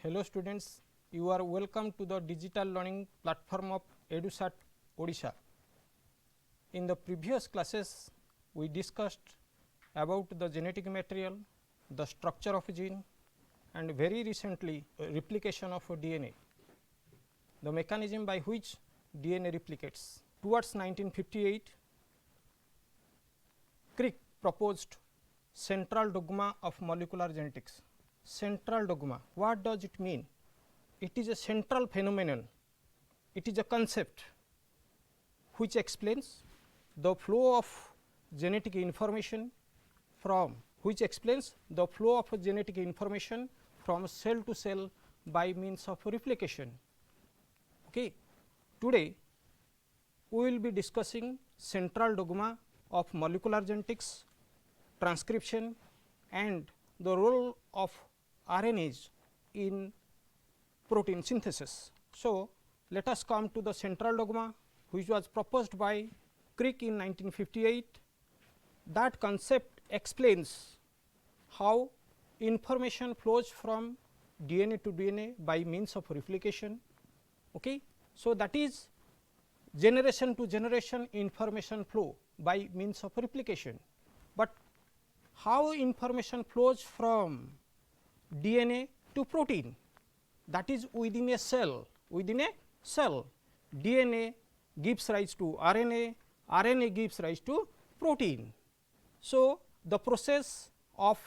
Hello students, you are welcome to the digital learning platform of EduSat Odisha. In the previous classes, we discussed about the genetic material, the structure of a gene, and very recently replication of a DNA, the mechanism by which DNA replicates. Towards 1958, Crick proposed central dogma of molecular genetics. Central dogma, what does it mean? It is a central phenomenon, it is a concept which explains the flow of genetic information from cell to cell by means of replication. Okay. Today, we will be discussing central dogma of molecular genetics, transcription, and the role of RNAs in protein synthesis. So, let us come to the central dogma which was proposed by Crick in 1958. That concept explains how information flows from DNA to DNA by means of replication. Okay. So, that is generation to generation information flow by means of replication, but how information flows from DNA to protein, that is within a cell. DNA gives rise to RNA, RNA gives rise to protein. So, the process of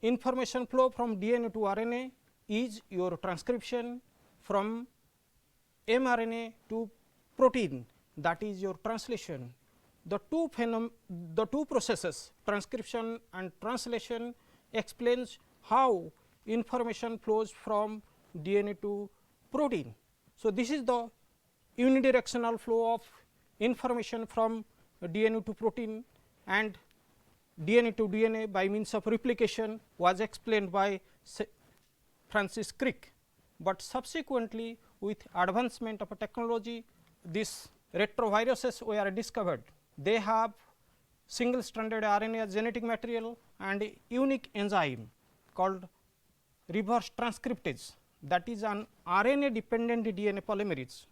information flow from DNA to RNA is your transcription, from mRNA to protein, that is your translation. The two processes, transcription and translation, explains how information flows from DNA to protein. So, this is the unidirectional flow of information from DNA to protein, and DNA to DNA by means of replication was explained by Francis Crick, but subsequently with advancement of technology, these retroviruses were discovered. They have single stranded RNA as genetic material and a unique enzyme called reverse transcriptase, that is an RNA dependent DNA polymerase,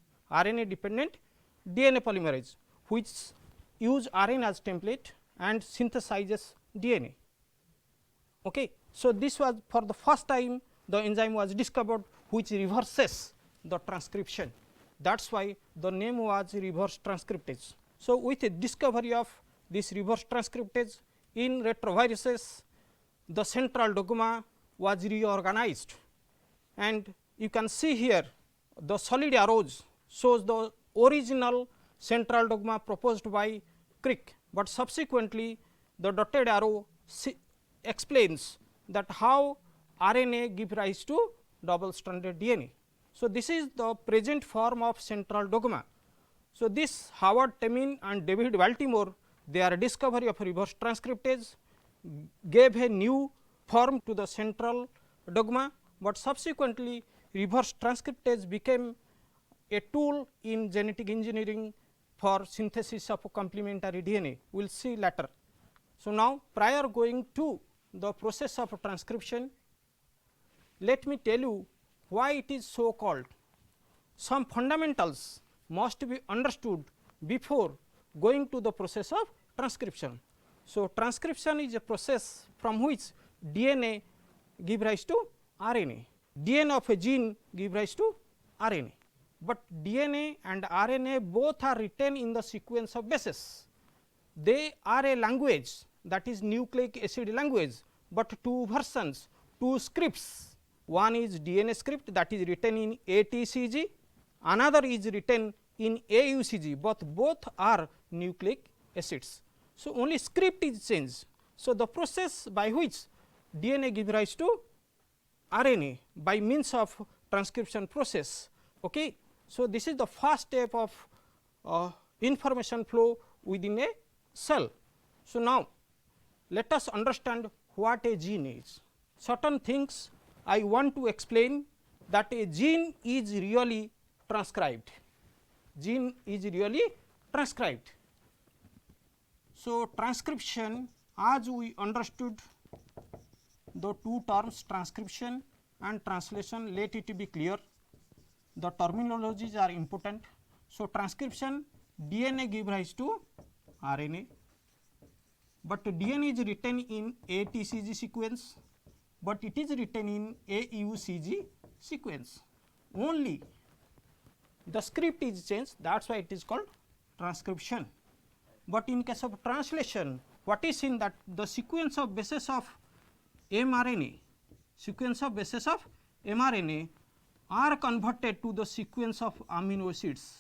which use RNA as template and synthesizes DNA. Okay. So, this was for the first time the enzyme was discovered which reverses the transcription, that is why the name was reverse transcriptase. So, with the discovery of this reverse transcriptase in retroviruses, the central dogma was reorganized, and you can see here the solid arrows shows the original central dogma proposed by Crick, but subsequently the dotted arrow explains that how RNA give rise to double stranded DNA. So, this is the present form of central dogma. So, this Howard Temin and David Baltimore, their discovery of reverse transcriptase gave a new form to the central dogma, but subsequently reverse transcriptase became a tool in genetic engineering for synthesis of complementary DNA. We will see later. So, now prior going to the process of transcription, let me tell you why it is so called. Some fundamentals must be understood before going to the process of transcription. So, transcription is a process from which DNA give rise to RNA, DNA of a gene give rise to RNA, but DNA and RNA both are written in the sequence of bases. They are a language, that is nucleic acid language, but two versions, two scripts. One is DNA script, that is written in ATCG, another is written in AUCG, but both are nucleic acids. So, only script is changed. So, the process by which DNA give rise to RNA by means of transcription process. Okay. So, this is the first step of information flow within a cell. So, now let us understand what a gene is. Certain things I want to explain, that a gene is really transcribed. Gene is really transcribed. So, transcription, as we understood the two terms transcription and translation, let it be clear. The terminologies are important. So, transcription, DNA give rise to RNA, but DNA is written in ATCG sequence, but it is written in AUCG sequence. Only the script is changed, that is why it is called transcription. But in case of translation, what is in that the sequence of bases of mRNA, are converted to the sequence of amino acids,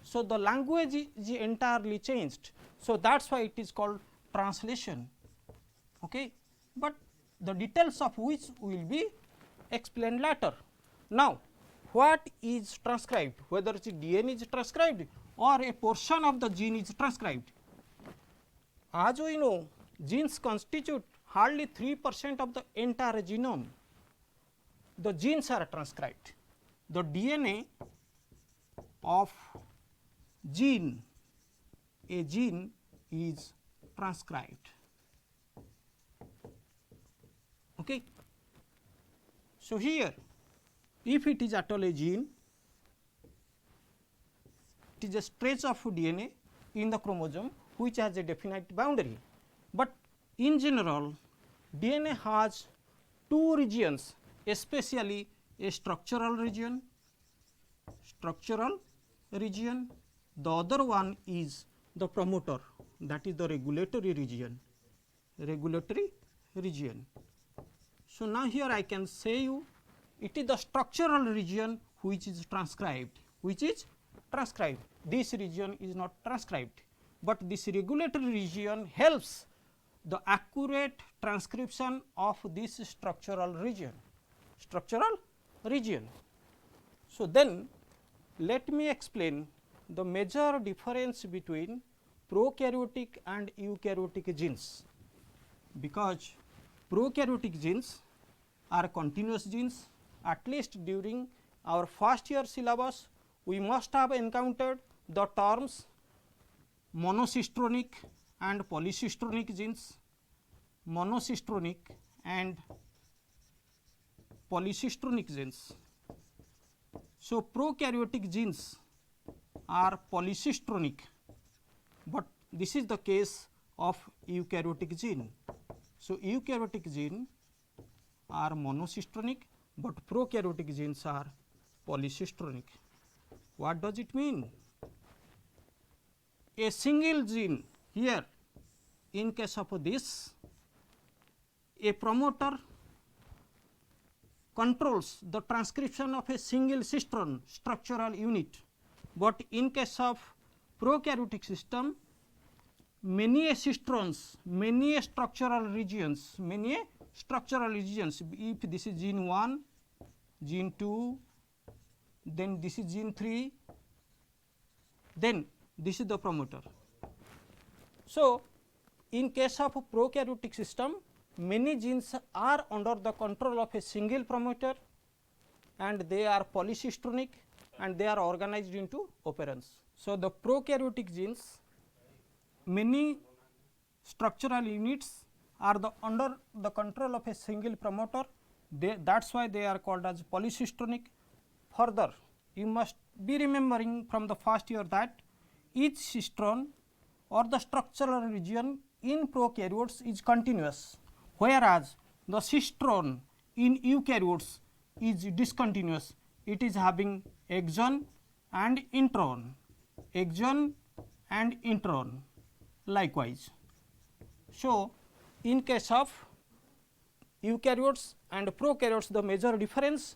So, the language is entirely changed. So, that is why it is called translation, okay. But the details of which will be explained later. Now, what is transcribed, whether the DNA is transcribed or a portion of the gene is transcribed. As we know, genes constitute hardly 3% of the entire genome. The genes are transcribed. The DNA of gene, a gene is transcribed. Okay. So, here if it is at all a gene, it is a stretch of DNA in the chromosome which has a definite boundary, but in general DNA has two regions, especially a structural region, the other one is the promoter, that is the regulatory region. So, now here I can say you it is the structural region which is transcribed, this region is not transcribed, but this regulatory region helps the accurate transcription of this structural region. So, then let me explain the major difference between prokaryotic and eukaryotic genes, because prokaryotic genes are continuous genes. At least during our first year syllabus, we must have encountered the terms monocistronic and polycistronic genes, So, prokaryotic genes are polycistronic, but this is the case of eukaryotic gene. So, eukaryotic gene are monocistronic, but prokaryotic genes are polycistronic. What does it mean? A single gene here, in case of this, a promoter controls the transcription of a single cistron structural unit, but in case of prokaryotic system, many cistrons, many structural regions, if this is gene 1, gene 2, then this is gene 3, then this is the promoter. So, in case of a prokaryotic system, many genes are under the control of a single promoter and they are polycistronic and they are organized into operons. So, the prokaryotic genes, many structural units are under the control of a single promoter, that is why they are called as polycistronic. Further, you must be remembering from the first year that each cistron or the structural region in prokaryotes is continuous, whereas the cistron in eukaryotes is discontinuous. It is having exon and intron, likewise. So, in case of eukaryotes and prokaryotes, the major difference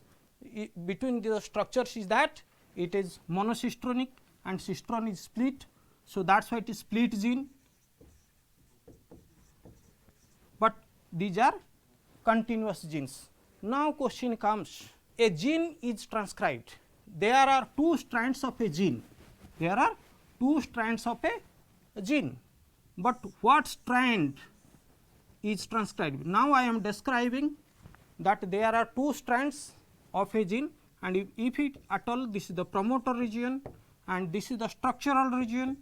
between the structures is that it is monocistronic and cistron is split. So, that is why it is split gene, but these are continuous genes. Now, question comes, a gene is transcribed, there are two strands of a gene, but what strand is transcribed? Now, I am describing that there are two strands of a gene, and if it at all, this is the promoter region and this is the structural region,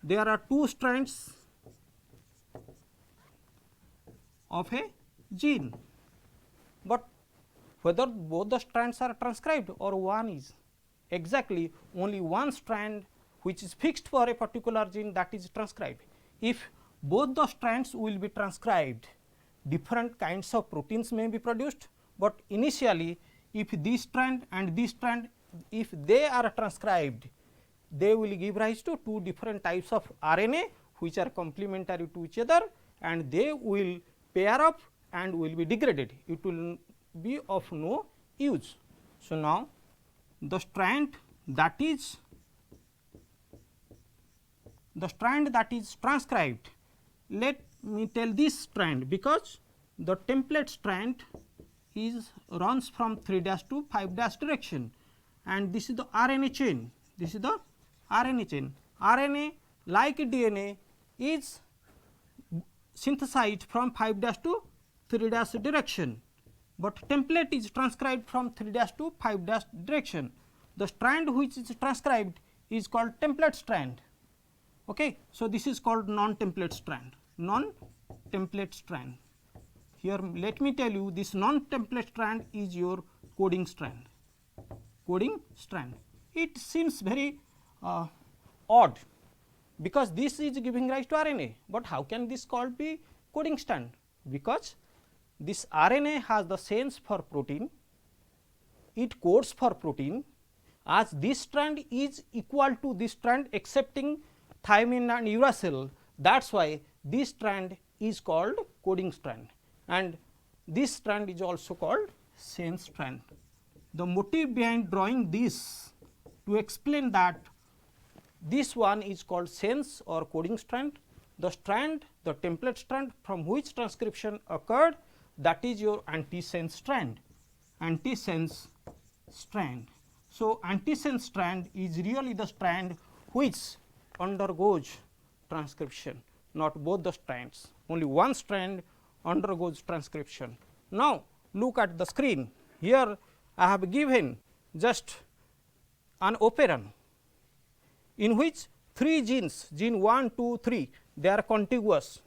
there are two strands of a gene, but whether both the strands are transcribed or one is, exactly only one strand which is fixed for a particular gene, that is transcribed. If both the strands will be transcribed, different kinds of proteins may be produced, but initially if this strand and this strand, if they are transcribed, they will give rise to two different types of RNA which are complementary to each other, and they will pair up and will be degraded. It will be of no use. So, now the strand that is transcribed, let me tell this strand, because the template strand is runs from 3' to 5' direction, and this is the RNA chain. This is the RNA chain. RNA, like DNA, is synthesized from 5' to 3' direction, but template is transcribed from 3' to 5' direction. The strand which is transcribed is called template strand. Okay. So, this is called non-template strand. Non-template strand. Here let me tell you, this non-template strand is your coding strand. Coding strand. It seems very odd, because this is giving rise to RNA, but how can this called be coding strand? Because this RNA has the sense for protein, it codes for protein, as this strand is equal to this strand excepting thymine and uracil. That is why this strand is called coding strand, and this strand is also called sense strand. The motive behind drawing this to explain that this one is called sense or coding strand. The strand, the template strand from which transcription occurred, that is your antisense strand. Antisense strand. So, antisense strand is really the strand which undergoes transcription, not both the strands, only one strand undergoes transcription. Now, look at the screen. Here I have given just an operon in which 3 genes, gene 1, 2, 3, they are contiguous,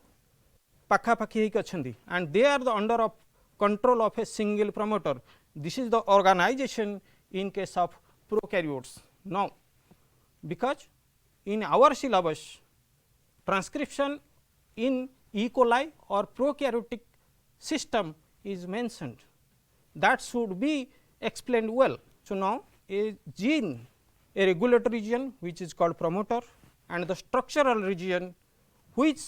pakhapakhi heiki achandi, and they are the under of control of a single promoter. This is the organization in case of prokaryotes. Now, because in our syllabus transcription in E. coli or prokaryotic system is mentioned, that should be explained well. So, now a gene, a regulatory region which is called promoter, and the structural region which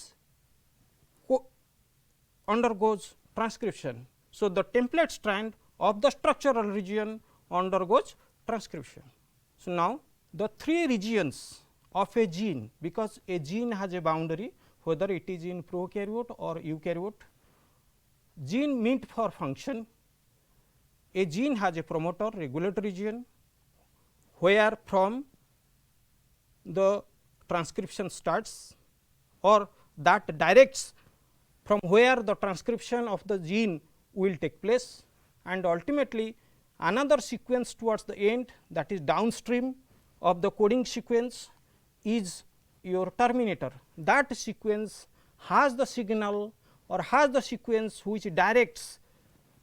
undergoes transcription. So, the template strand of the structural region undergoes transcription. So, now the 3 regions of a gene, because a gene has a boundary whether it is in prokaryote or eukaryote, gene meant for function. A gene has a promoter, regulatory region, where from the transcription starts, or that directs from where the transcription of the gene will take place, and ultimately another sequence towards the end, that is downstream of the coding sequence, is your terminator. That sequence has the signal or has the sequence which directs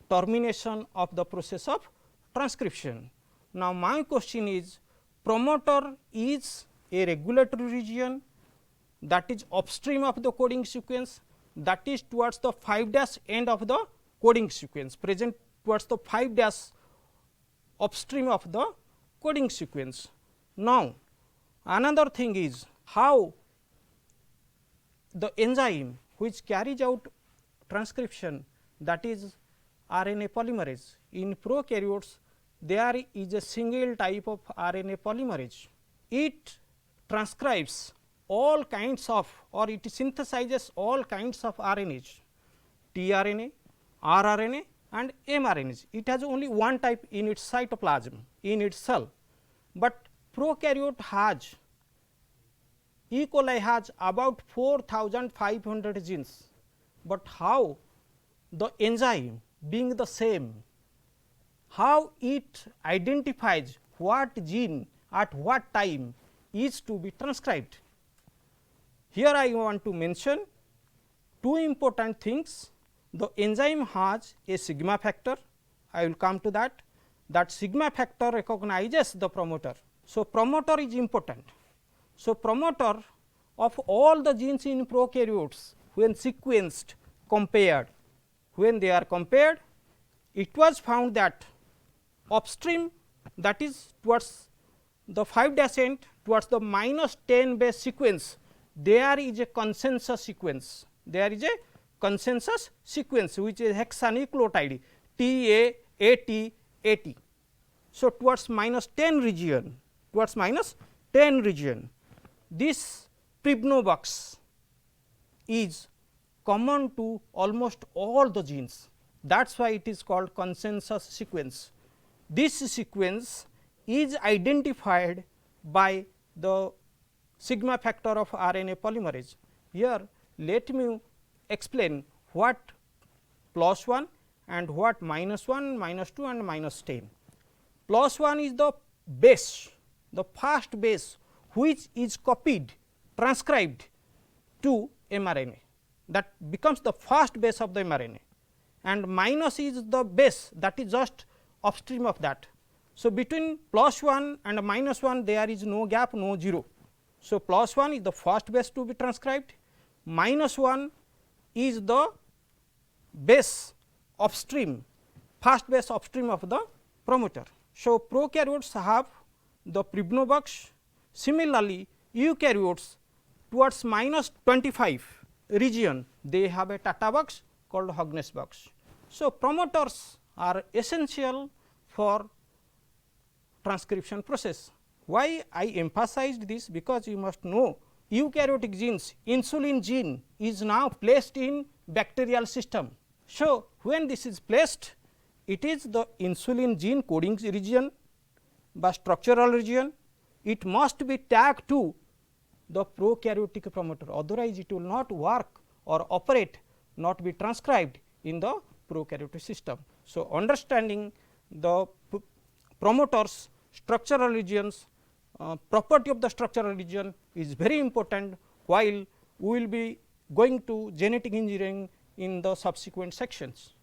termination of the process of transcription. Now, my question is, promoter is a regulatory region that is upstream of the coding sequence, that is towards the 5' end of the coding sequence, present towards the 5' upstream of the coding sequence. Now, another thing is how the enzyme which carries out transcription, that is RNA polymerase. In prokaryotes, there is a single type of RNA polymerase. It transcribes all kinds of, or it synthesizes all kinds of RNAs, tRNA, rRNA and mRNAs. It has only one type in its cytoplasm, in its cell, but prokaryote has, E. coli has about 4,500 genes, but how the enzyme being the same, how it identifies what gene at what time is to be transcribed. Here I want to mention 2 important things. the enzyme has a sigma factor, I will come to that. That sigma factor recognizes the promoter. So, promoter is important. So, promoter of all the genes in prokaryotes when sequenced compared, when they are compared, it was found that upstream, that is towards the 5' end towards the -10 base sequence, there is a consensus sequence. There is a consensus sequence which is hexanucleotide T A A T A T. So, towards -10 region, towards -10 region, this Pribnobox is common to almost all the genes. That is why it is called consensus sequence. This sequence is identified by the sigma factor of RNA polymerase. Here let me explain what +1 and what -1, -2 and -10. +1 is the base, the first base which is copied, transcribed to mRNA, that becomes the first base of the mRNA, and minus is the base that is just upstream of that. So, between +1 and -1 there is no gap, no 0. So, +1 is the first base to be transcribed, -1 is the base upstream, first base upstream of the promoter. So, prokaryotes have the Pribnobox. Similarly, eukaryotes towards -25 region they have a Tata box called Hogness box. So, promoters are essential for transcription process. Why I emphasized this? Because you must know eukaryotic genes, insulin gene is now placed in bacterial system. So, when this is placed, it is the insulin gene coding region by structural region, it must be tagged to the prokaryotic promoter, otherwise it will not work or operate, not be transcribed in the prokaryotic system. So, understanding the promoters, structural regions, property of the structural region is very important, while we will be going to genetic engineering in the subsequent sections.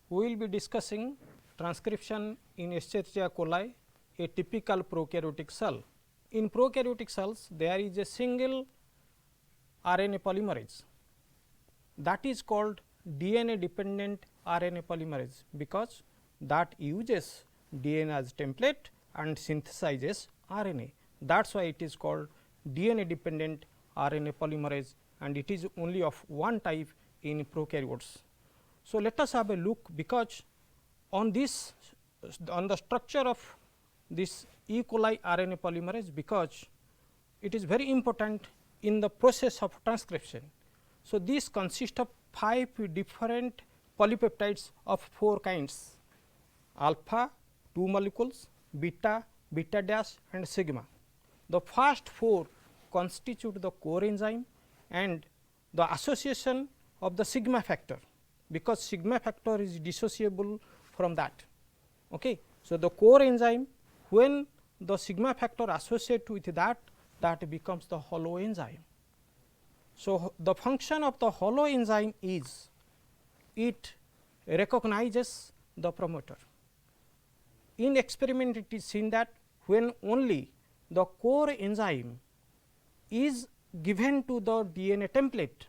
We will be discussing transcription in Escherichia coli, a typical prokaryotic cell. In prokaryotic cells, there is a single RNA polymerase, that is called DNA dependent RNA polymerase, because that uses DNA as template and synthesizes RNA. That is why it is called DNA dependent RNA polymerase, and it is only of one type in prokaryotes. So, let us have a look, because on this, on the structure of this E. coli RNA polymerase, because it is very important in the process of transcription. So, this consists of 5 different polypeptides of 4 kinds: alpha 2 molecules, beta, beta dash and sigma. The first 4 constitute the core enzyme and the association of the sigma factor, because sigma factor is dissociable from that. Okay. So, the core enzyme, when the sigma factor associate with that, that becomes the hollow enzyme. So, the function of the hollow enzyme is it recognizes the promoter. In experiment, it is seen that when only the core enzyme is given to the DNA template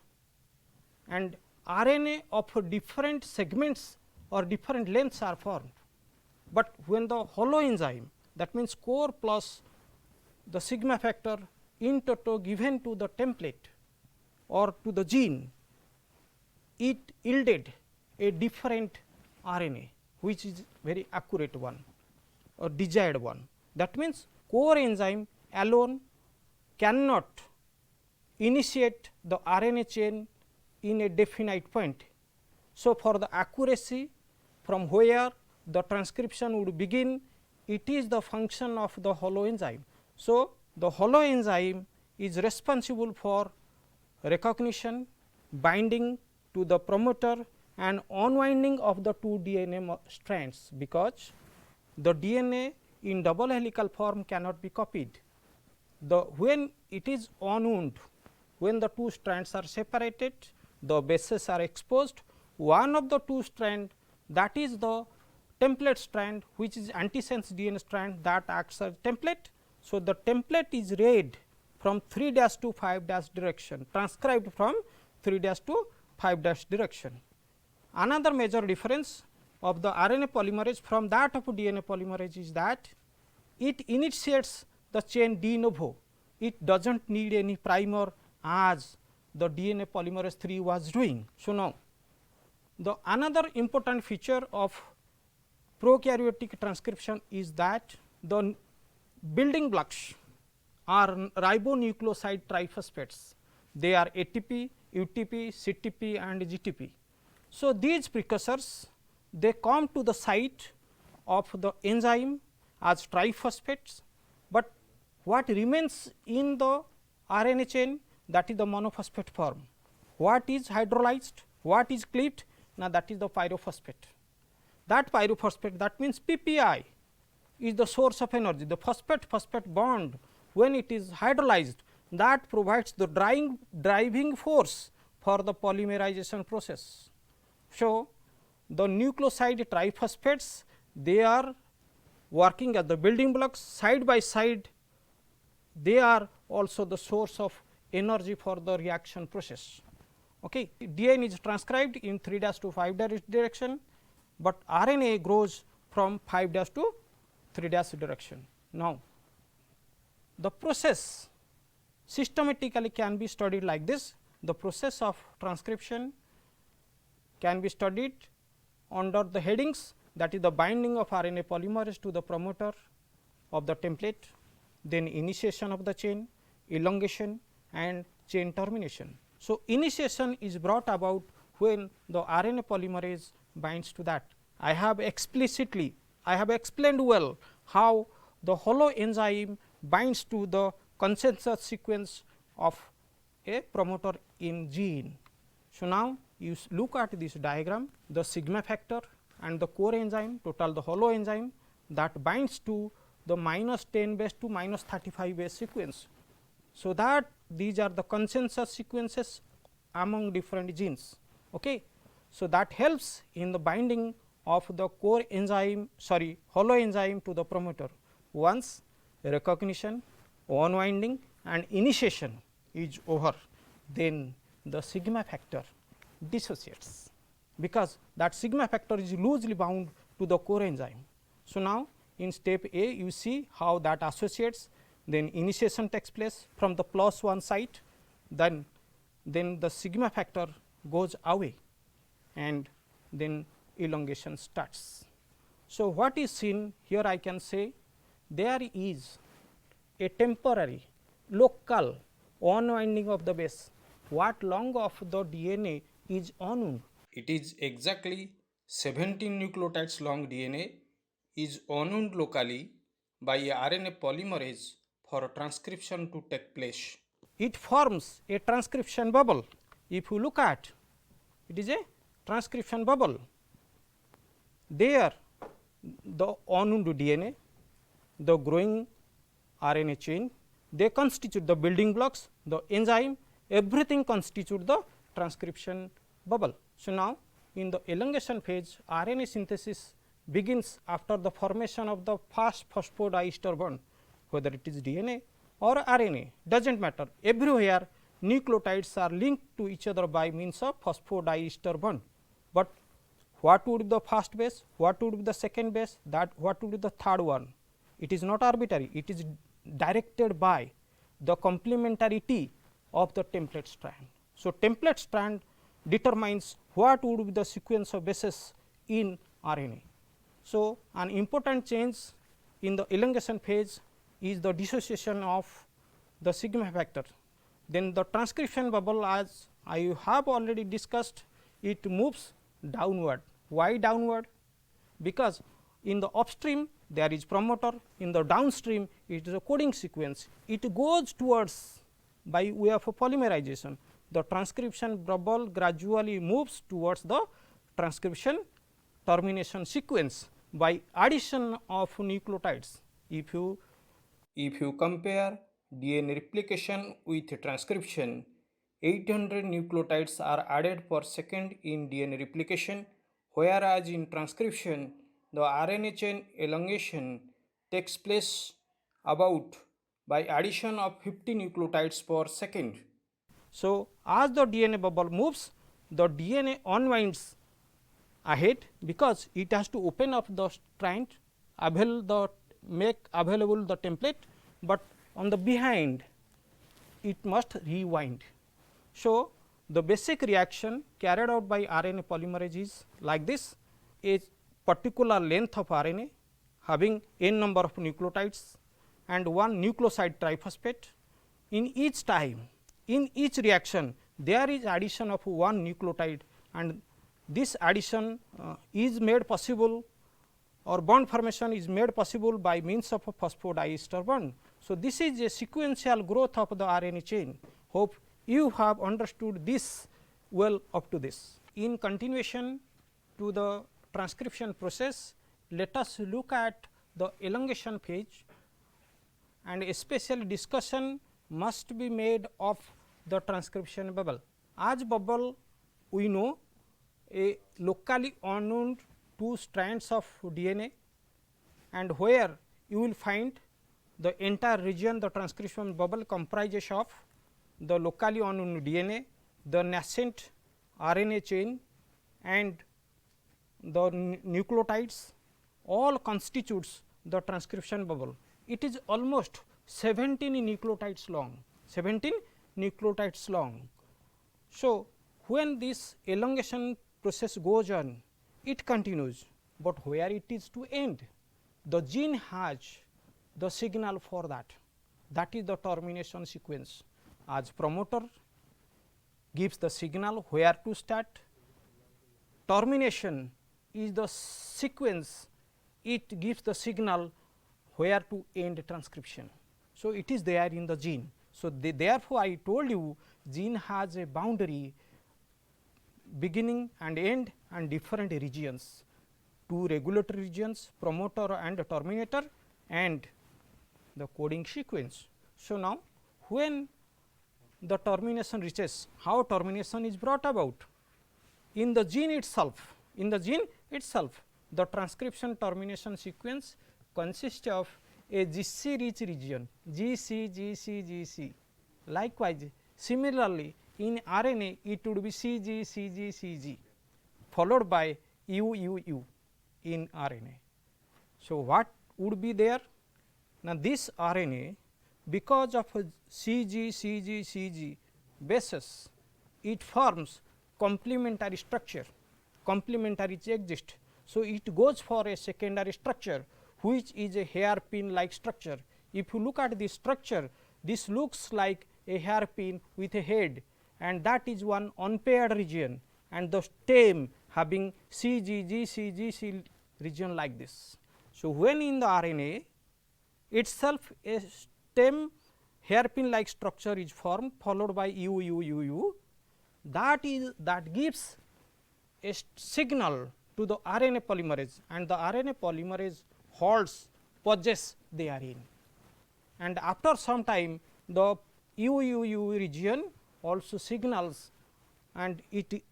and RNA of different segments or different lengths are formed, but when the hollow enzyme, that means core plus the sigma factor in toto given to the template or to the gene, it yielded a different RNA, which is very accurate one or desired one. That means, core enzyme alone cannot initiate the RNA chain in a definite point. So, for the accuracy from where the transcription would begin, it is the function of the hollow enzyme. So, the hollow enzyme is responsible for recognition, binding to the promoter and unwinding of the 2 DNA strands, because the DNA in double helical form cannot be copied. When it is unwound, when the two strands are separated, the bases are exposed, one of the two strand, that is the template strand, which is antisense DNA strand, that acts as template. So, the template is read from 3' to 5' direction, transcribed from 3' to 5' direction. Another major difference of the RNA polymerase from that of DNA polymerase is that it initiates the chain de novo. It does not need any primer as the DNA polymerase 3 was doing. So, now the another important feature of prokaryotic transcription is that the building blocks are ribonucleoside triphosphates. They are ATP, UTP, CTP and GTP. So, these precursors, they come to the site of the enzyme as triphosphates, but what remains in the RNA chain, that is the monophosphate form. What is hydrolyzed, what is cleaved? Now, that is the pyrophosphate. That pyrophosphate, that means PPI, is the source of energy. The phosphate-phosphate bond, when it is hydrolyzed, that provides the driving force for the polymerization process. So, the nucleoside triphosphates, they are working as the building blocks side by side. They are also the source of energy for the reaction process. Okay. DNA is transcribed in 3' to 5' direction, but RNA grows from 5' to 3' direction. Now, the process systematically can be studied like this. The process of transcription can be studied under the headings, that is the binding of RNA polymerase to the promoter of the template, then initiation of the chain, elongation and chain termination. So, initiation is brought about when the RNA polymerase binds to that. I have explained well how the hollow enzyme binds to the consensus sequence of a promoter in gene. So, now you look at this diagram, the sigma factor and the core enzyme, total the hollow enzyme that binds to the -10 base to -35 base sequence. So, that these are the consensus sequences among different genes. Okay. So, that helps in the binding of the core enzyme, hollow enzyme to the promoter. Once recognition, unwinding and initiation is over, then the sigma factor dissociates, because that sigma factor is loosely bound to the core enzyme. So, now in step A you see how that associates, then initiation takes place from the +1 site, then the sigma factor goes away and then elongation starts. So, what is seen here, I can say there is a temporary local unwinding of the base. What long of the DNA is unwound? It is exactly 17 nucleotides long DNA is unwound locally by a RNA polymerase for transcription to take place. It forms a transcription bubble. If you look at, it is a transcription bubble. There the unwound DNA, the growing RNA chain, they constitute the building blocks, the enzyme, everything constitute the transcription bubble. So, now in the elongation phase, RNA synthesis begins after the formation of the first phosphodiester bond, whether it is DNA or RNA, does not matter. Everywhere nucleotides are linked to each other by means of phosphodiester bond. But what would be the first base, what would be the second base, that what would be the third one? It is not arbitrary, it is directed by the complementarity of the template strand. So, template strand determines what would be the sequence of bases in RNA. So, an important change in the elongation phase is the dissociation of the sigma factor. Then the transcription bubble, as I have already discussed, it moves downward. Why downward? Because in the upstream there is promoter, in the downstream it is a coding sequence. It goes towards by way of a polymerization. The transcription bubble gradually moves towards the transcription termination sequence by addition of nucleotides. If you compare DNA replication with transcription, 800 nucleotides are added per second in DNA replication, whereas in transcription, the RNA chain elongation takes place about by addition of 50 nucleotides per second. So, as the DNA bubble moves, the DNA unwinds ahead because it has to open up the strand, make available the template, but on the behind it must rewind. So, the basic reaction carried out by RNA polymerase is like this: a particular length of RNA having n number of nucleotides and one nucleoside triphosphate. In each time, in each reaction, there is addition of one nucleotide, and this addition is made possible, or bond formation is made possible by means of a phosphodiester bond. So, this is a sequential growth of the RNA chain. Hope you have understood this well up to this. In continuation to the transcription process, let us look at the elongation phase, and especially discussion must be made of the transcription bubble. As bubble, we know a locally unwound 2 strands of DNA, and where you will find the entire region, the transcription bubble comprises of the locally unwound DNA, the nascent RNA chain and the nucleotides, all constitutes the transcription bubble. It is almost 17 nucleotides long, 17 nucleotides long. So, when this elongation process goes on, it continues, but where it is to end? The gene has the signal for that, that is the termination sequence. As promoter gives the signal where to start, termination is the sequence, it gives the signal where to end transcription. So, it is there in the gene. So, therefore, I told you gene has a boundary, beginning and end and different regions, 2 regulatory regions, promoter and terminator, and the coding sequence. So, now when the termination reaches, how termination is brought about? In the gene itself, the transcription termination sequence consists of a GC rich region, GC, GC, GC. Likewise, similarly, in RNA it would be CG, CG, CG, followed by U, U, U in RNA. So, what would be there? Now, this RNA, because of CG, CG, CG basis, it forms complementary structure, complementary exist. So, it goes for a secondary structure, which is a hairpin like structure. If you look at this structure, this looks like a hairpin with a head, and that is one unpaired region, and the stem having CG, GC, GC region like this. So, when in the RNA itself a stem hairpin like structure is formed, followed by U, U, U, U, that gives a signal to the RNA polymerase, and the RNA polymerase halts, pauses therein, and after some time the U, U, U region also signals, and it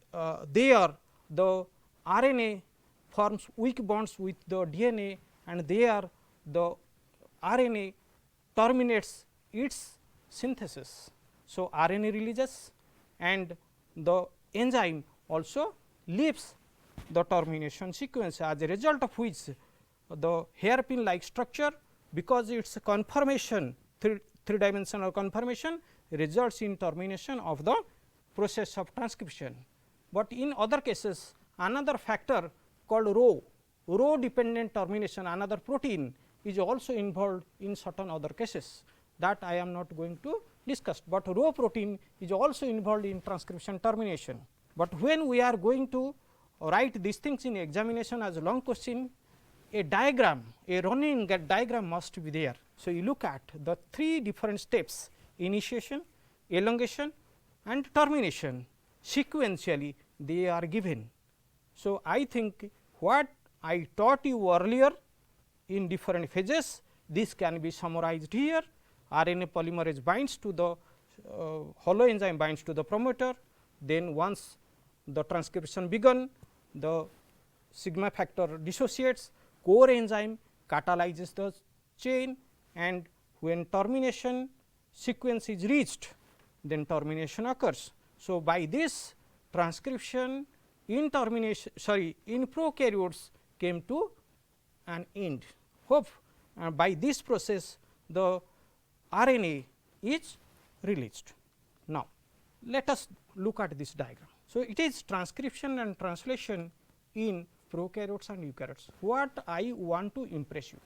there the RNA forms weak bonds with the DNA, and there the RNA terminates its synthesis. So, RNA releases, and the enzyme also leaves the termination sequence, as a result of which the hairpin like structure, because its conformation, 3 dimensional conformation, results in termination of the process of transcription. But in other cases, another factor called Rho dependent termination, another protein is also involved in certain other cases, that I am not going to discuss, but Rho protein is also involved in transcription termination. But when we are going to write these things in examination as a long question, a diagram, a running diagram must be there. So, you look at the 3 different steps: initiation, elongation and termination. Sequentially they are given. So, I think what I taught you earlier in different phases this can be summarized here. RNA polymerase binds to the hollow enzyme binds to the promoter, then once the transcription begun, the sigma factor dissociates, core enzyme catalyzes the chain, and when termination sequence is reached, then termination occurs. So, by this transcription in in prokaryotes came to an end. Hope by this process the RNA is released. Now, let us look at this diagram. So, it is transcription and translation in prokaryotes and eukaryotes. What I want to impress you?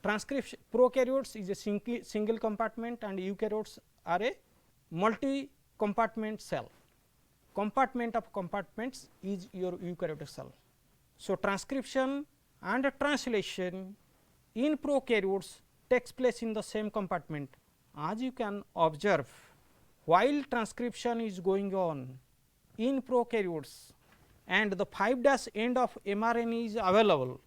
Transcription prokaryotes is a single compartment and eukaryotes are a multi compartment cell. Compartment of compartments is your eukaryotic cell. So, transcription and translation in prokaryotes takes place in the same compartment. As you can observe, while transcription is going on in prokaryotes and the 5' end of mRNA is available,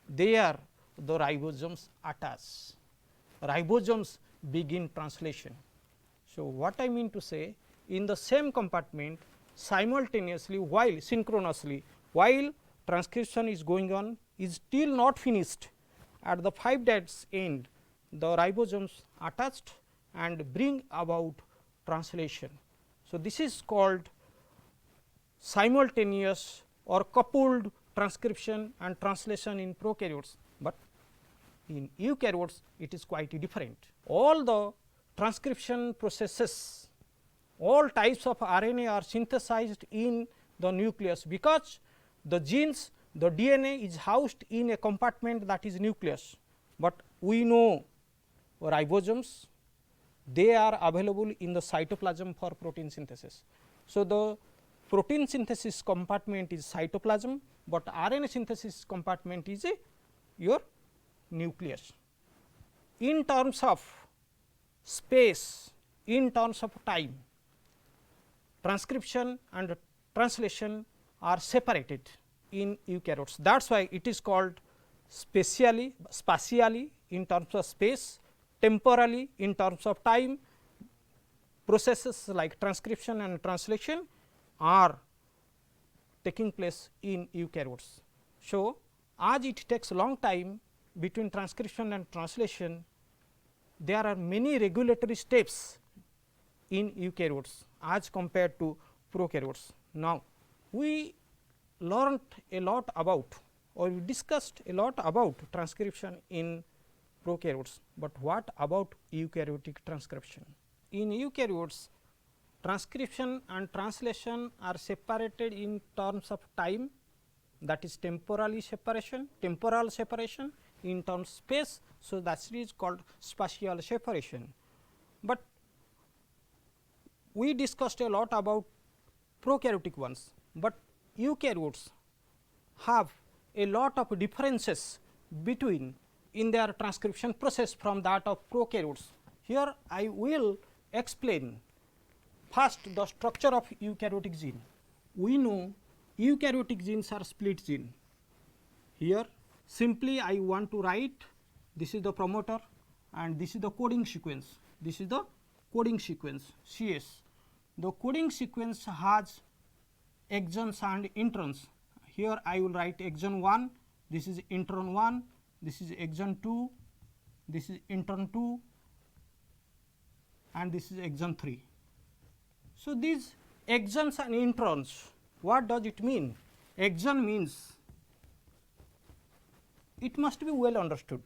there the ribosomes attach. Ribosomes begin translation. So, what I mean to say, in the same compartment simultaneously while synchronously while transcription is going on is still not finished, at the 5' end the ribosomes attached and bring about translation. So, this is called simultaneous or coupled transcription and translation in prokaryotes, but in eukaryotes it is quite different. All the transcription processes, all types of RNA are synthesized in the nucleus, because the genes, the DNA is housed in a compartment that is nucleus, but we know ribosomes, they are available in the cytoplasm for protein synthesis. So, the protein synthesis compartment is cytoplasm, but RNA synthesis compartment is your nucleus. In terms of space, in terms of time, transcription and translation are separated in eukaryotes. That is why it is called spatially in terms of space, temporally in terms of time. Processes like transcription and translation are taking place in eukaryotes. So, as it takes long time between transcription and translation, there are many regulatory steps in eukaryotes as compared to prokaryotes. Now, we learned a lot about, or we discussed a lot about transcription in prokaryotes, but what about eukaryotic transcription? In eukaryotes, transcription and translation are separated in terms of time, that is temporal separation, in terms of space. So, that is called spatial separation. But we discussed a lot about prokaryotic ones, but eukaryotes have a lot of differences between in their transcription process from that of prokaryotes. Here I will explain first the structure of eukaryotic gene. We know eukaryotic genes are split gene. Here simply I want to write, this is the promoter and this is the coding sequence. This is the coding sequence CS. The coding sequence has exons and introns. Here I will write exon 1, this is intron 1, this is exon 2, this is intron 2 and this is exon 3. So, these exons and introns, what does it mean? Exon means, it must be well understood,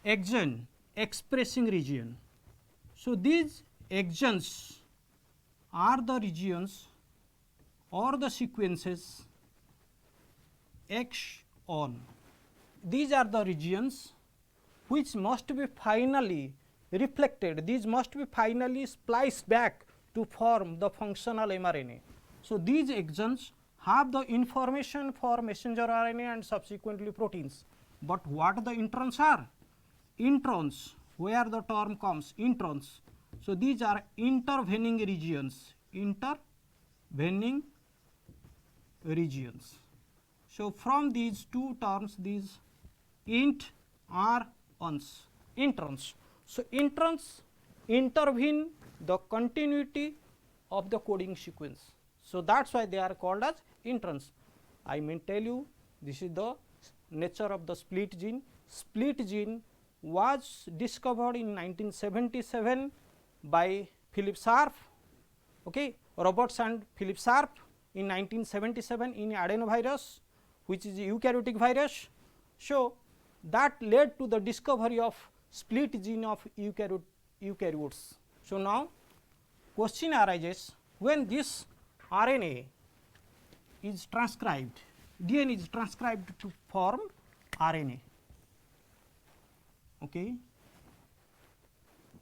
exon expressing region. So, these exons are the regions or the sequences exon. These are the regions which must be finally reflected, these must be finally spliced back to form the functional mRNA. So, these exons have the information for messenger RNA and subsequently proteins, but what the introns are? Introns, where the term comes introns. So, these are intervening regions, intervening regions. So, from these two terms, these int are introns. So, introns intervene the continuity of the coding sequence. So, that is why they are called as introns. I may tell you this is the nature of the split gene. Split gene was discovered in 1977 by Philip Sharp, okay, Roberts and Philip Sharp in 1977 in adenovirus, which is a eukaryotic virus. So, that led to the discovery of split gene of eukaryotes. So, now question arises, when this RNA is transcribed, DNA is transcribed to form RNA. Okay.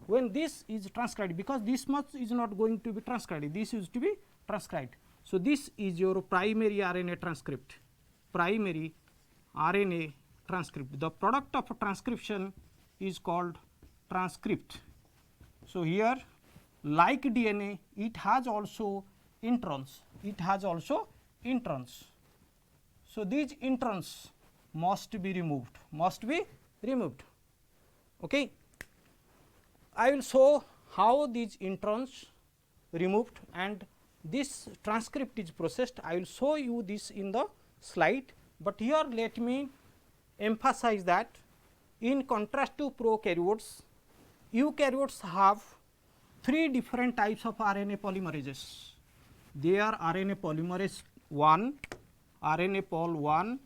When this is transcribed, because this much is not going to be transcribed, this is to be transcribed. So, this is your primary RNA transcript, primary RNA transcript. The product of transcription is called transcript. So, here like DNA, it has also introns, So, these introns must be removed, Okay. I will show how these introns removed and this transcript is processed. I will show you this in the slide, but here let me emphasize that in contrast to prokaryotes, eukaryotes have 3 different types of RNA polymerases. They are RNA polymerase 1, RNA pol 1,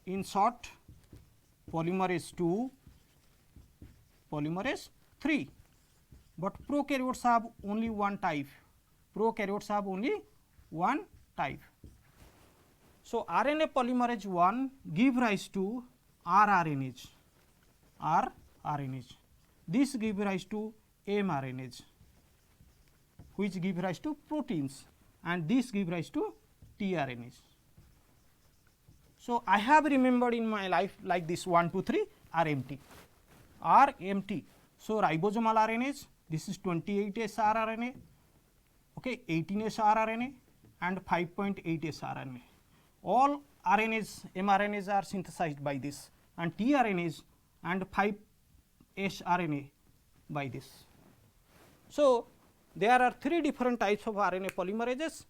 in short polymerase 2, polymerase 3, but prokaryotes have only one type. So, RNA polymerase 1 give rise to rRNAs, this give rise to mRNAs, which give rise to proteins, and this give rise to tRNAs. So, I have remembered in my life like this 1, 2, 3 RMT. So, ribosomal RNAs, this is 28S rRNA, okay, 18S rRNA and 5.8S rRNA. All RNAs, mRNAs are synthesized by this, and tRNAs and 5S RNA by this. So, there are 3 different types of RNA polymerases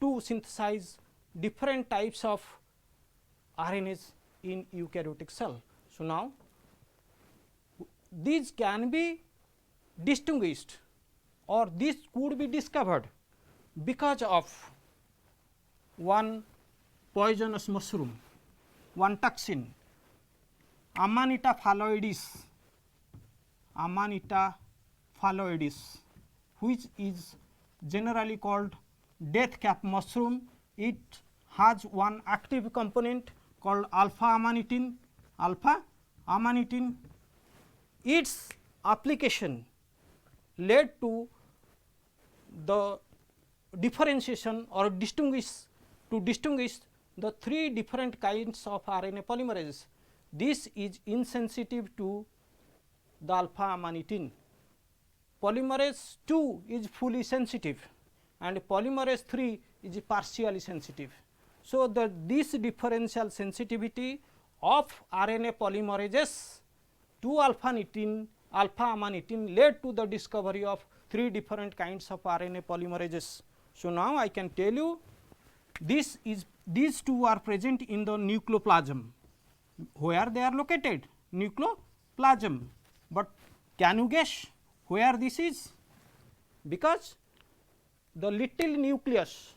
to synthesize different types of RNAs in eukaryotic cell. So, now these can be distinguished or this could be discovered because of one poisonous mushroom, one toxin, Amanita phalloides, which is generally called death cap mushroom. It has one active component called alpha amanitin. Its application led to the differentiation or distinguish the 3 different kinds of RNA polymerases. This is insensitive to the alpha amanitin. Polymerase 2 is fully sensitive and polymerase 3 is partially sensitive. So, this differential sensitivity of RNA polymerases to alpha amanitin led to the discovery of 3 different kinds of RNA polymerases. So, now I can tell you these 2 are present in the nucleoplasm. Where they are located? Nucleoplasm. But can you guess where this is? Because the little nucleus,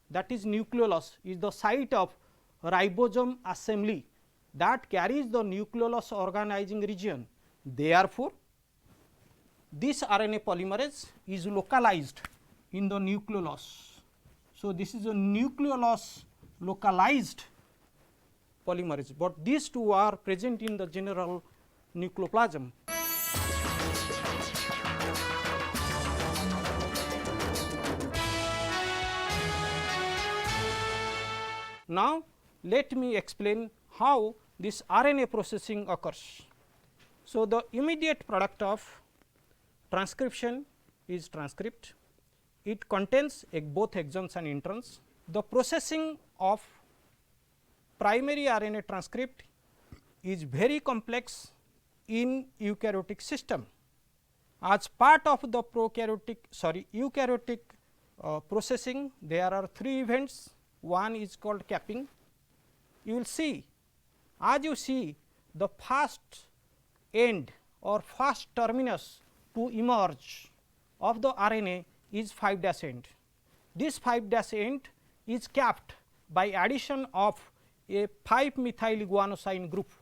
that is nucleolus, is the site of ribosome assembly that carries the nucleolus organizing region. Therefore, this RNA polymerase is localized in the nucleolus. So, this is a nucleolus localized polymerase, but these 2 are present in the general nucleoplasm. Now, let me explain how this RNA processing occurs. So, the immediate product of transcription is transcript. It contains both exons and introns. The processing of primary RNA transcript is very complex in eukaryotic system. As part of the eukaryotic processing, there are 3 events. One is called capping. You will see, as you see, the first end or first terminus to emerge of the RNA is 5' end. This 5' end is capped by addition of a 5-methyl guanosine group.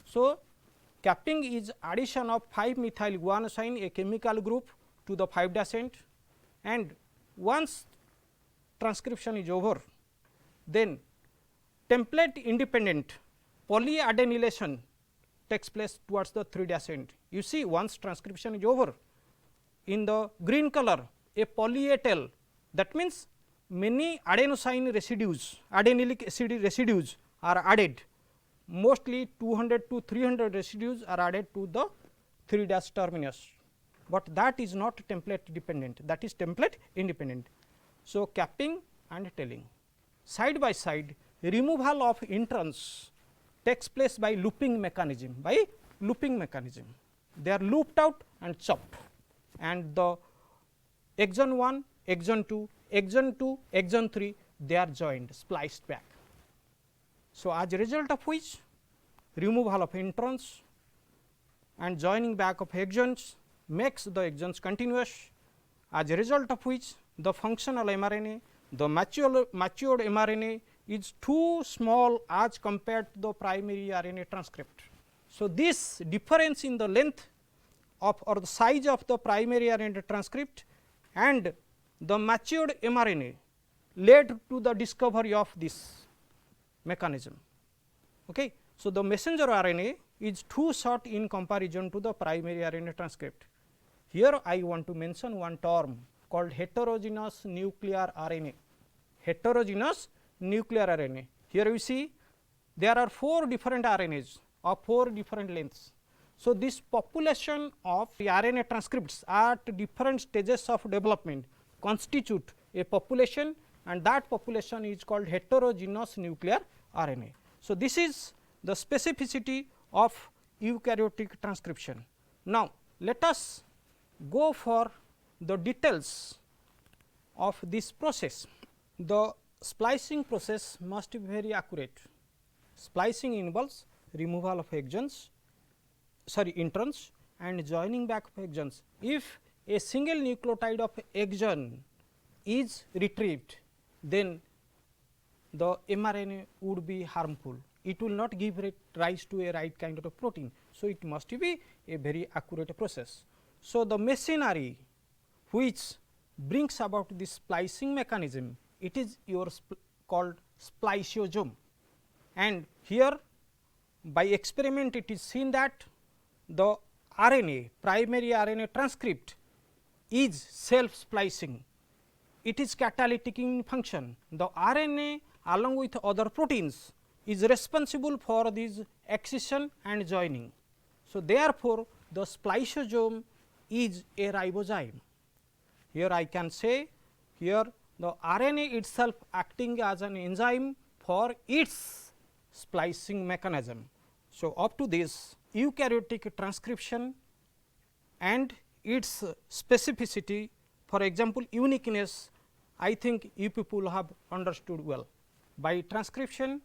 So, capping is addition of 5-methyl guanosine, a chemical group, to the 5' end, and once transcription is over, then template independent polyadenylation takes place towards the 3' end. You see, once transcription is over, in the green color a polyatel, that means many adenosine residues, adenylic acid residues are added, mostly 200 to 300 residues are added to the 3' terminus, but that is not template dependent, that is template independent. So, capping and tailing. Side by side, removal of introns takes place by looping mechanism, they are looped out and chopped, and the exon 1, exon 2, exon 3, they are joined, spliced back. So, as a result of which removal of introns and joining back of exons makes the exons continuous, as a result of which the functional mRNA, the matured mRNA is too small as compared to the primary RNA transcript. So, this difference in the length of or the size of the primary RNA transcript and the matured mRNA led to the discovery of this mechanism. Okay. So, the messenger RNA is too short in comparison to the primary RNA transcript. Here I want to mention one term called heterogeneous nuclear RNA. Heterogeneous nuclear RNA. Here we see there are 4 different RNAs of 4 different lengths. So, this population of the RNA transcripts at different stages of development constitute a population, and that population is called heterogeneous nuclear RNA. So, this is the specificity of eukaryotic transcription. Now, let us go for the details of this process. The splicing process must be very accurate. Splicing involves removal of introns and joining back of exons. If a single nucleotide of exon is retrieved, then the mRNA would be harmful. It will not give rise to a right kind of protein. So, it must be a very accurate process. So, the machinery which brings about this splicing mechanism, it is called spliceosome, and here by experiment it is seen that the RNA, primary RNA transcript is self splicing, it is catalytic in function. The RNA along with other proteins is responsible for this excision and joining. So, therefore, the spliceosome is a ribozyme. Here I can say here the RNA itself acting as an enzyme for its splicing mechanism. So, up to this eukaryotic transcription and its specificity, for example, uniqueness, I think you people have understood well. By transcription,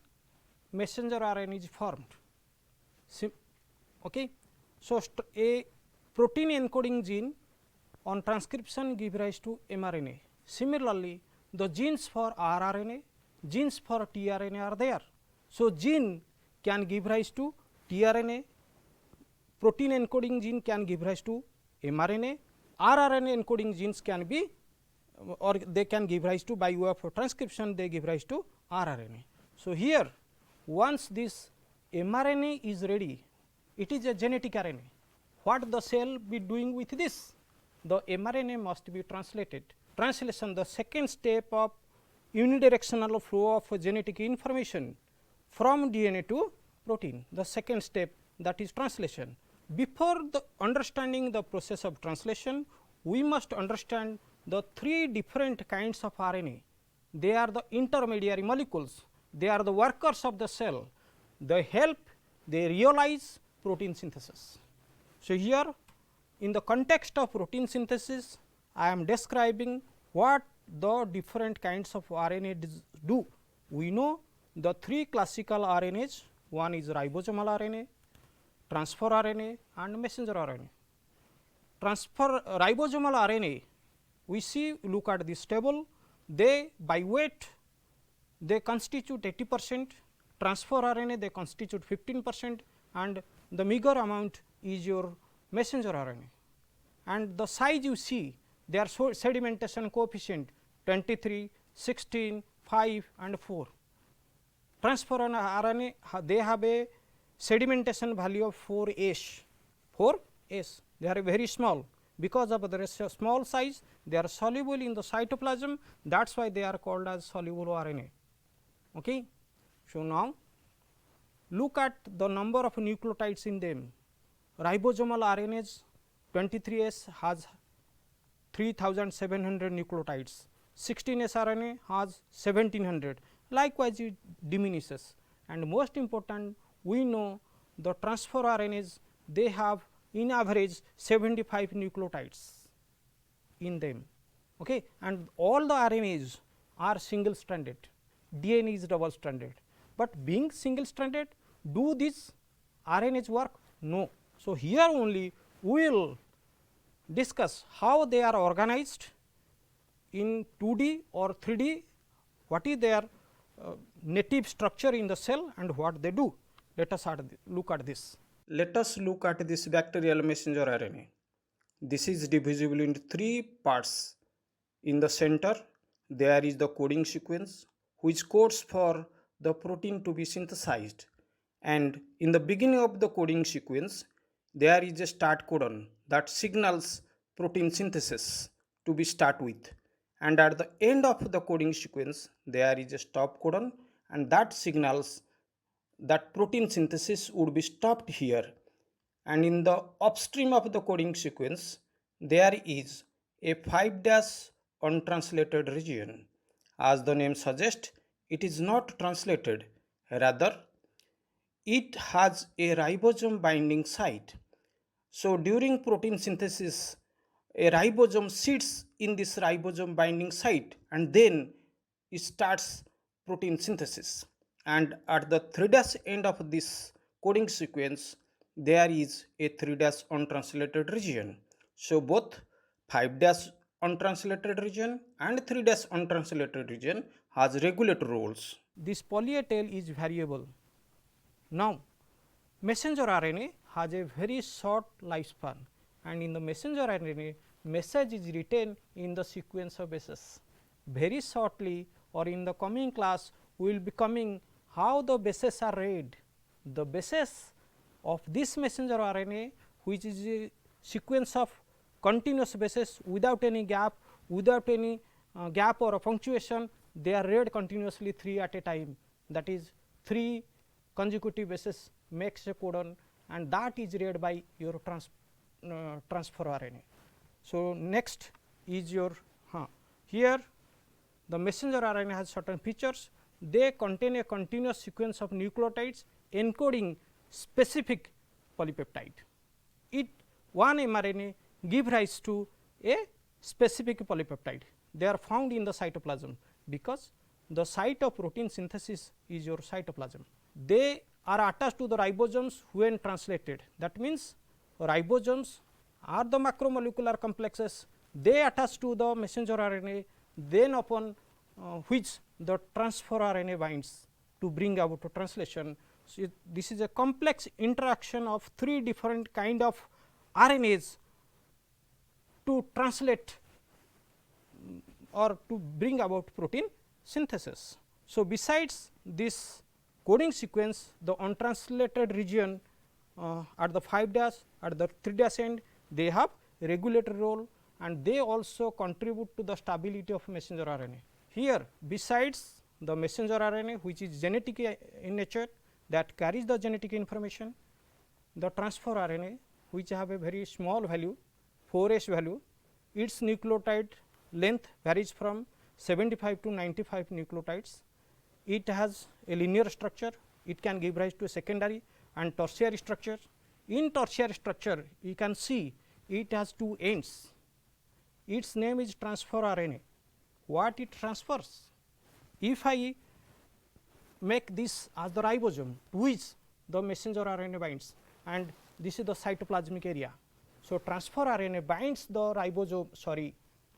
messenger RNA is formed. Okay. So, a protein encoding gene on transcription give rise to mRNA. Similarly, the genes for rRNA, genes for tRNA are there. So, gene can give rise to tRNA, protein encoding gene can give rise to mRNA, rRNA encoding genes can be or they can give rise to, by way of transcription they give rise to rRNA. So, here once this mRNA is ready, it is a genetic RNA. What the cell be doing with this? The mRNA must be translated. Translation, the second step of unidirectional flow of genetic information from DNA to protein. The second step, that is translation. Before the understanding the process of translation, we must understand the 3 different kinds of RNA. They are the intermediary molecules, they are the workers of the cell, they help, they realize protein synthesis. So, here in the context of protein synthesis, I am describing what the different kinds of RNA do. We know the three classical RNAs, one is ribosomal RNA, transfer RNA and messenger RNA. Ribosomal RNA, we see, look at this table, they by weight they constitute 80%, transfer RNA they constitute 15% and the meager amount is your messenger RNA. And the size you see, their sedimentation coefficient 23, 16, 5 and 4. Transfer RNA they have a sedimentation value of 4s, 4s, they are very small, because of their small size they are soluble in the cytoplasm, that is why they are called as soluble RNA. Okay. So, now look at the number of nucleotides in them. Ribosomal RNAs 23s has 3700 nucleotides, 16s RNA has 1700, likewise it diminishes. And most important, we know the transfer RNAs they have in average 75 nucleotides in them, okay. And all the RNAs are single stranded, DNA is double stranded, but being single stranded, do these RNAs work? No. So, here only we will discuss how they are organized in 2D or 3D, what is their native structure in the cell and what they do. Let us look at this. Let us look at this bacterial messenger RNA. This is divisible into three parts. In the center, there is the coding sequence which codes for the protein to be synthesized, and in the beginning of the coding sequence, there is a start codon that signals protein synthesis to be start with, and at the end of the coding sequence, there is a stop codon and that signals that protein synthesis would be stopped here. And in the upstream of the coding sequence, there is a 5' untranslated region. As the name suggests, it is not translated, rather it has a ribosome binding site. So, during protein synthesis, a ribosome sits in this ribosome binding site and then it starts protein synthesis. And at the 3' end of this coding sequence, there is a 3' untranslated region. So, both 5' untranslated region and 3' untranslated region has regulatory roles. This poly A tail is variable. Now, messenger RNA has a very short lifespan, and in the messenger RNA, message is written in the sequence of bases. Very shortly, or in the coming class, we will be coming how the bases are read. The bases of this messenger RNA, which is a sequence of continuous bases without any gap, gap or a punctuation, they are read continuously 3 at a time, that is 3 consecutive bases makes a codon, and that is read by your transfer RNA. So, next is your here the messenger RNA has certain features, they contain a continuous sequence of nucleotides encoding specific polypeptide. One mRNA give rise to a specific polypeptide, they are found in the cytoplasm, because the site of protein synthesis is your cytoplasm. They are attached to the ribosomes when translated, that means ribosomes are the macromolecular complexes, they attach to the messenger RNA, then upon which the transfer RNA binds to bring about a translation. So, this is a complex interaction of 3 different kind of RNAs to translate or to bring about protein synthesis. So, besides this coding sequence, the untranslated region at the 5' at the 3' end, they have regulatory role and they also contribute to the stability of messenger RNA. Here, besides the messenger RNA, which is genetic in nature, that carries the genetic information, the transfer RNA, which have a very small value, 4s value, its nucleotide length varies from 75 to 95 nucleotides. It has a linear structure, it can give rise to a secondary and tertiary structure. in tertiary structure you can see it has two ends. Its name is transfer RNA. What it transfers? If I make this as the ribosome to which the messenger RNA binds, and this is the cytoplasmic area. So, transfer RNA binds the ribosome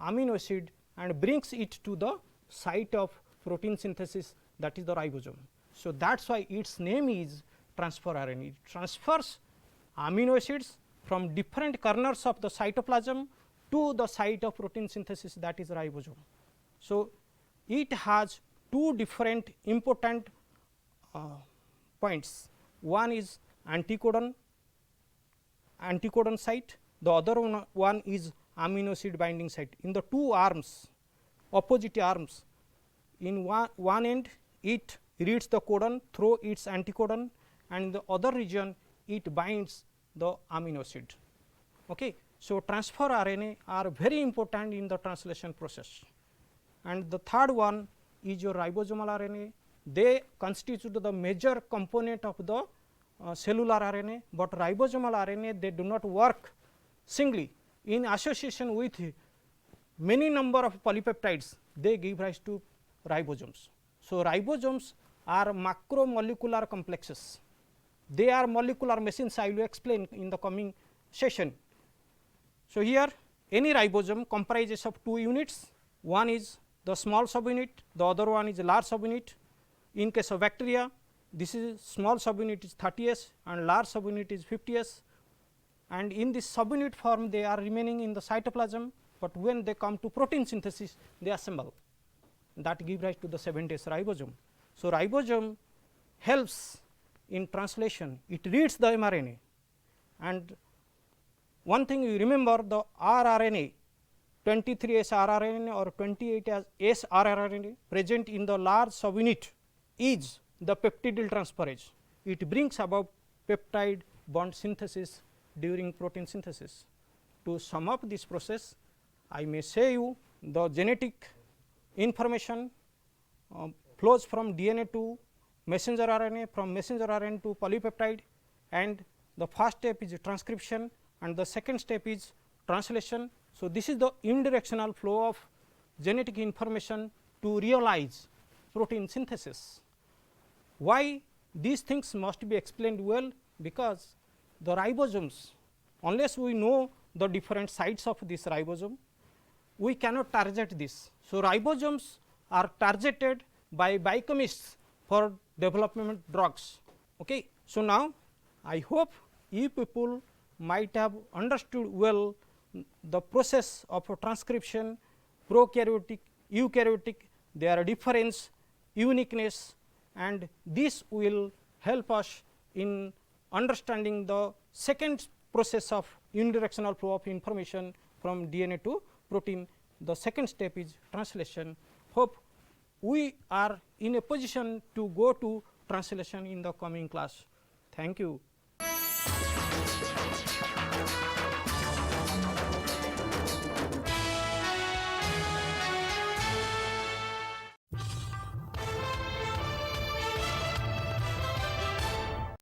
amino acid and brings it to the site of protein synthesis, that is the ribosome. So, that is why its name is transfer RNA. It transfers amino acids from different corners of the cytoplasm to the site of protein synthesis, that is ribosome. So, it has two different important points. One is anticodon site, the other one is amino acid binding site. In the two arms, opposite arms, in one end it reads the codon through its anticodon, and in the other region it binds the amino acid. Okay. So, transfer RNA are very important in the translation process. And the third one is your ribosomal RNA. They constitute the major component of the cellular RNA, but ribosomal RNA they do not work singly. In association with many number of polypeptides, they give rise to ribosomes. So, ribosomes are macromolecular complexes. They are molecular machines, I will explain in the coming session. So, here any ribosome comprises of two units, one is the small subunit, the other one is a large subunit. In case of bacteria, this is small subunit is 30S and large subunit is 50S, and in this subunit form they are remaining in the cytoplasm, but when they come to protein synthesis they assemble, that give rise to the 70S ribosome. So, ribosome helps in translation, it reads the mRNA, and one thing you remember, the rRNA 23S rRNA or 28S rRNA present in the large subunit is the peptidyl transferase. It brings about peptide bond synthesis during protein synthesis. To sum up this process, I may say you the genetic information flows from DNA to messenger RNA, from messenger RNA to polypeptide, and the first step is transcription and the second step is translation. So, this is the unidirectional flow of genetic information to realize protein synthesis. Why these things must be explained well? Because the ribosomes, unless we know the different sites of this ribosome, we cannot target this. So, ribosomes are targeted by biochemists for development drugs. Okay. So, now I hope you people might have understood well the process of transcription, prokaryotic, eukaryotic, their difference, uniqueness, and this will help us in understanding the second process of unidirectional flow of information from DNA to protein. The second step is translation. Hope we are in a position to go to translation in the coming class. Thank you.